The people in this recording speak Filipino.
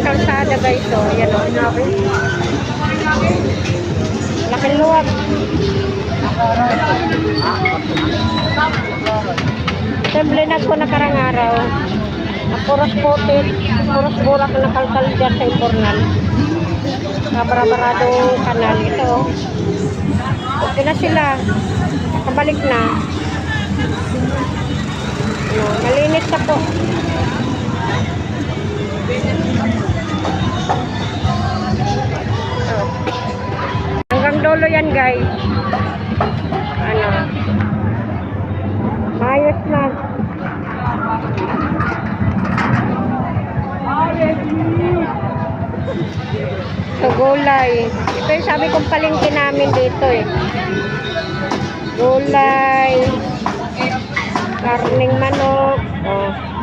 kalsada guys. So, yan o. Laking luwag. Semblinag ko nakarang araw. Puros putit, puros bulak na nakalkal dyan sa Imbornal. Kabara-baradong kanal. Ito. Okay na sila. Kabalik na. Malinis na po. Hanggang dulo yan guys. Ano? Ayos na. So, gulay. Ito yung sabi kong palengke namin dito eh. Gulay. Karning manok. Oh.